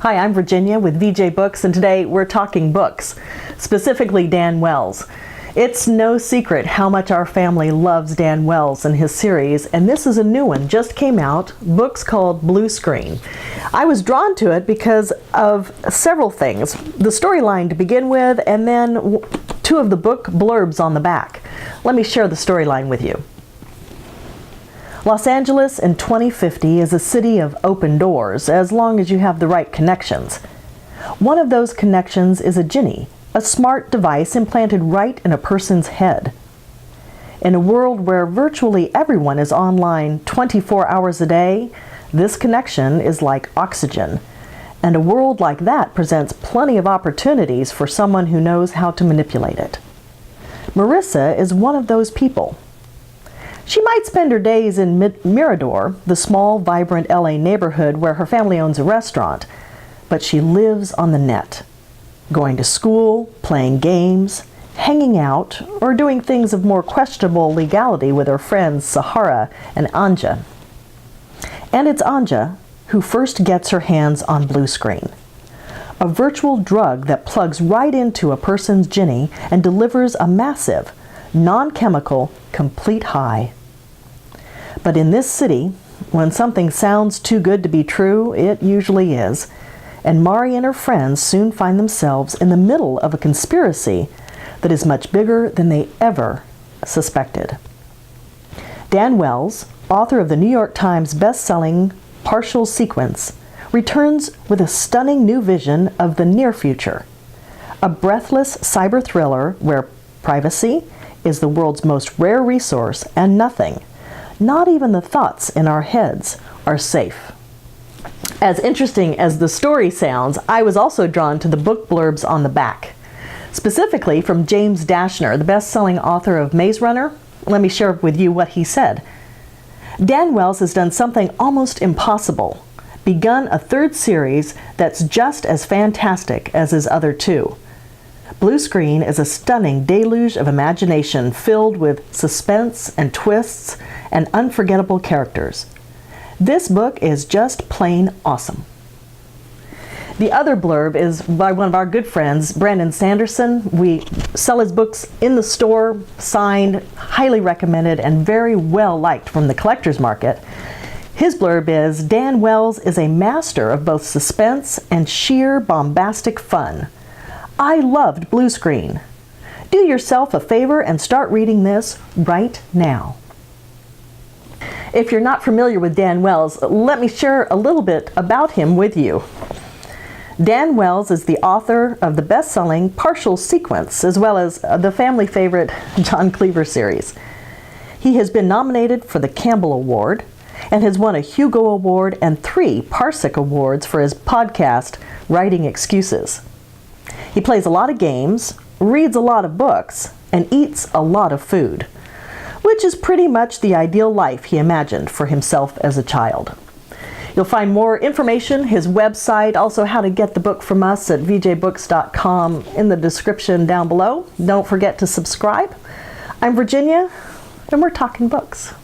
Hi, I'm Virginia with VJ Books, and today we're talking books, specifically Dan Wells. It's no secret how much our family loves Dan Wells and his series, and this is a new one, just came out, books called Bluescreen. I was drawn to it because of several things. The storyline to begin with, and then two of the book blurbs on the back. Let me share the storyline with you. Los Angeles in 2050 is a city of open doors, as long as you have the right connections. One of those connections is a Ginny, a smart device implanted right in a person's head. In a world where virtually everyone is online 24 hours a day, this connection is like oxygen. And a world like that presents plenty of opportunities for someone who knows how to manipulate it. Marissa is one of those people. She might spend her days in Mirador, the small, vibrant LA neighborhood where her family owns a restaurant, but she lives on the net, going to school, playing games, hanging out, or doing things of more questionable legality with her friends Sahara and Anja. And it's Anja who first gets her hands on Bluescreen, a virtual drug that plugs right into a person's Ginny and delivers a massive, non-chemical, complete high. But in this city, when something sounds too good to be true, it usually is. And Mari and her friends soon find themselves in the middle of a conspiracy that is much bigger than they ever suspected. Dan Wells, author of the New York Times best-selling Partial Sequence, returns with a stunning new vision of the near future. A breathless cyber thriller where privacy is the world's most rare resource and nothing, not even the thoughts in our heads, are safe. As interesting as the story sounds, I was also drawn to the book blurbs on the back. Specifically from James Dashner, the best-selling author of Maze Runner. Let me share with you what he said. Dan Wells has done something almost impossible, begun a third series that's just as fantastic as his other two. Bluescreen is a stunning deluge of imagination filled with suspense and twists and unforgettable characters. This book is just plain awesome. The other blurb is by one of our good friends, Brandon Sanderson. We sell his books in the store, signed, highly recommended, and very well liked from the collector's market. His blurb is, Dan Wells is a master of both suspense and sheer bombastic fun. I loved Bluescreen. Do yourself a favor and start reading this right now. If you're not familiar with Dan Wells, let me share a little bit about him with you. Dan Wells is the author of the best-selling Partial Sequence, as well as the family favorite John Cleaver series. He has been nominated for the Campbell Award and has won a Hugo Award and 3 Parsec Awards for his podcast, Writing Excuses. He plays a lot of games, reads a lot of books, and eats a lot of food, which is pretty much the ideal life he imagined for himself as a child. You'll find more information, his website, also how to get the book from us at vjbooks.com in the description down below. Don't forget to subscribe. I'm Virginia, and we're talking books.